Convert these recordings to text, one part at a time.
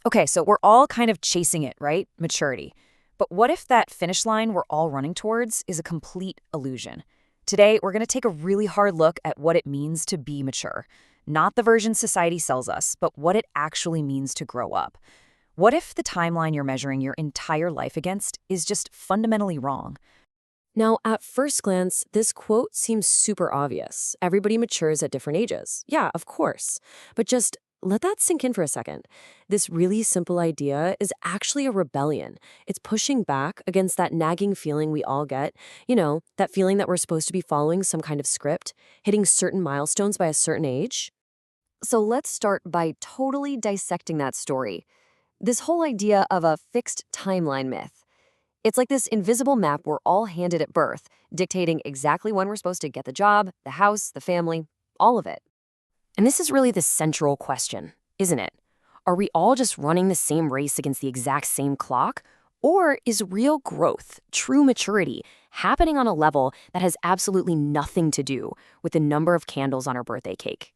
Okay, so we're all kind of chasing it, right? Maturity. But what if that finish line we're all running towards is a complete illusion? Today, we're going to take a really hard look at what it means to be mature. Not the version society sells us, but what it actually means to grow up. What if the timeline you're measuring your entire life against is just fundamentally wrong? Now, at first glance, this quote seems super obvious. Everybody matures at different ages. Yeah, of course. But just let that sink in for a second. This really simple idea is actually a rebellion. It's pushing back against that nagging feeling we all get. That feeling that we're supposed to be following some kind of script, hitting certain milestones by a certain age. So let's start by totally dissecting that story. This whole idea of a fixed timeline myth. It's like this invisible map we're all handed at birth, dictating exactly when we're supposed to get the job, the house, the family, all of it. And this is really the central question, isn't it? Are we all just running the same race against the exact same clock? Or is real growth, true maturity, happening on a level that has absolutely nothing to do with the number of candles on our birthday cake?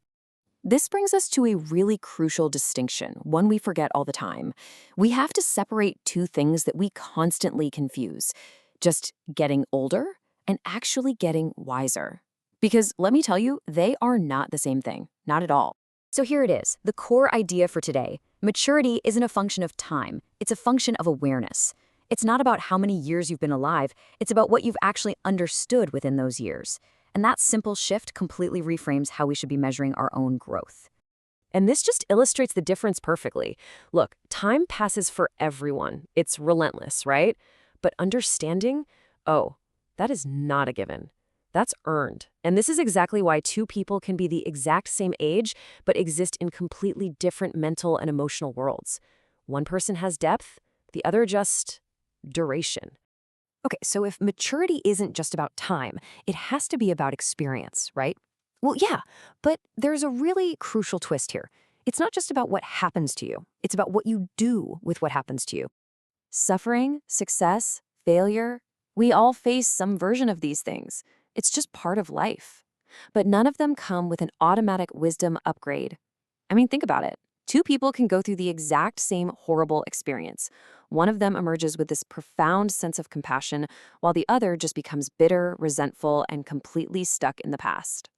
This brings us to a really crucial distinction, one we forget all the time. We have to separate two things that we constantly confuse: just getting older and actually getting wiser. Because let me tell you, they are not the same thing, not at all. So here it is, the core idea for today. Maturity isn't a function of time, it's a function of awareness. It's not about how many years you've been alive, it's about what you've actually understood within those years. And that simple shift completely reframes how we should be measuring our own growth. And this just illustrates the difference perfectly. Look, time passes for everyone. It's relentless, right? But understanding, oh, that is not a given. That's earned. And this is exactly why two people can be the exact same age, but exist in completely different mental and emotional worlds. One person has depth, the other just duration. Okay, so if maturity isn't just about time, it has to be about experience, right? Well, yeah, but there's a really crucial twist here. It's not just about what happens to you, it's about what you do with what happens to you. Suffering, success, failure, we all face some version of these things. It's just part of life. But none of them come with an automatic wisdom upgrade. I mean, think about it. Two people can go through the exact same horrible experience. One of them emerges with this profound sense of compassion, while the other just becomes bitter, resentful, and completely stuck in the past.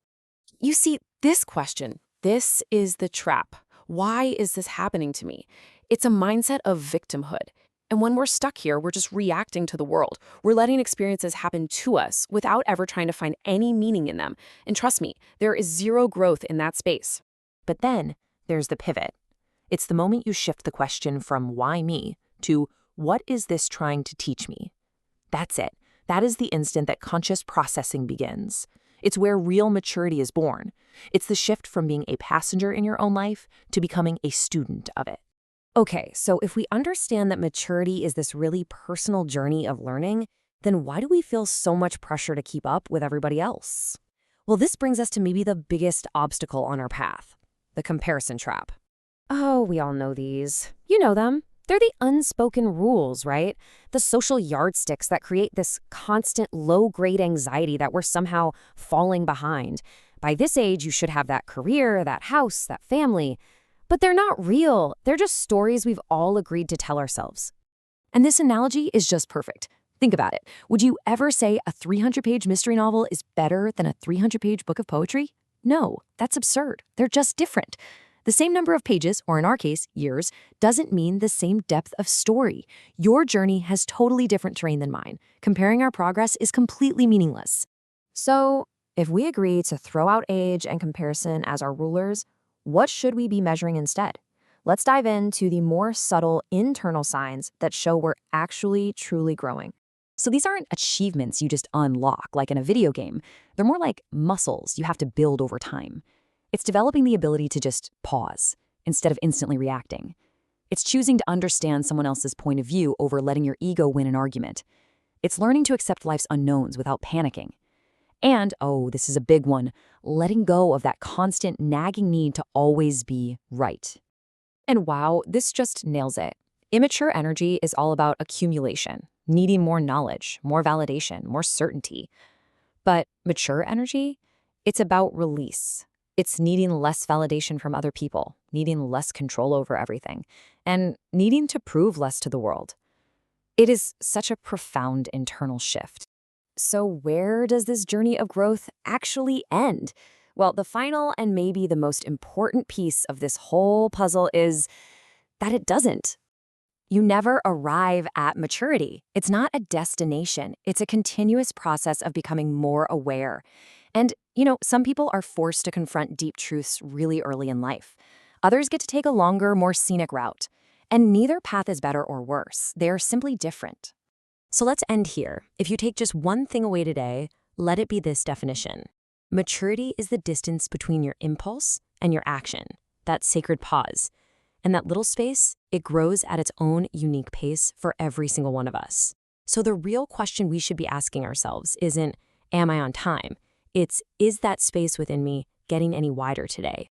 You see, this question, this is the trap. Why is this happening to me? It's a mindset of victimhood. And when we're stuck here, we're just reacting to the world. We're letting experiences happen to us without ever trying to find any meaning in them. And trust me, there is zero growth in that space. But then there's the pivot. It's the moment you shift the question from why me to what is this trying to teach me? That's it. That is the instant that conscious processing begins. It's where real maturity is born. It's the shift from being a passenger in your own life to becoming a student of it. Okay, so if we understand that maturity is this really personal journey of learning, then why do we feel so much pressure to keep up with everybody else? Well, this brings us to maybe the biggest obstacle on our path: the comparison trap. Oh, we all know these. You know them. They're the unspoken rules, right? The social yardsticks that create this constant low-grade anxiety that we're somehow falling behind. By this age, you should have that career, that house, that family. But they're not real. They're just stories we've all agreed to tell ourselves. And this analogy is just perfect. Think about it. Would you ever say a 300-page mystery novel is better than a 300-page book of poetry? No, that's absurd. They're just different. The same number of pages, or in our case, years, doesn't mean the same depth of story. Your journey has totally different terrain than mine. Comparing our progress is completely meaningless. So, if we agree to throw out age and comparison as our rulers, what should we be measuring instead? Let's dive into the more subtle internal signs that show we're actually truly growing. So these aren't achievements you just unlock like in a video game. They're more like muscles you have to build over time. It's developing the ability to just pause instead of instantly reacting. It's choosing to understand someone else's point of view over letting your ego win an argument. It's learning to accept life's unknowns without panicking. And, oh, this is a big one, letting go of that constant nagging need to always be right. And wow, this just nails it. Immature energy is all about accumulation, needing more knowledge, more validation, more certainty. But mature energy, it's about release. It's needing less validation from other people, needing less control over everything, and needing to prove less to the world. It is such a profound internal shift. So where does this journey of growth actually end? Well, the final and maybe the most important piece of this whole puzzle is that it doesn't. You never arrive at maturity. It's not a destination. It's a continuous process of becoming more aware. And, some people are forced to confront deep truths really early in life. Others get to take a longer, more scenic route. And neither path is better or worse. They're simply different. So let's end here. If you take just one thing away today, let it be this definition. Maturity is the distance between your impulse and your action, that sacred pause. And that little space, it grows at its own unique pace for every single one of us. So the real question we should be asking ourselves isn't, am I on time? It's, is that space within me getting any wider today?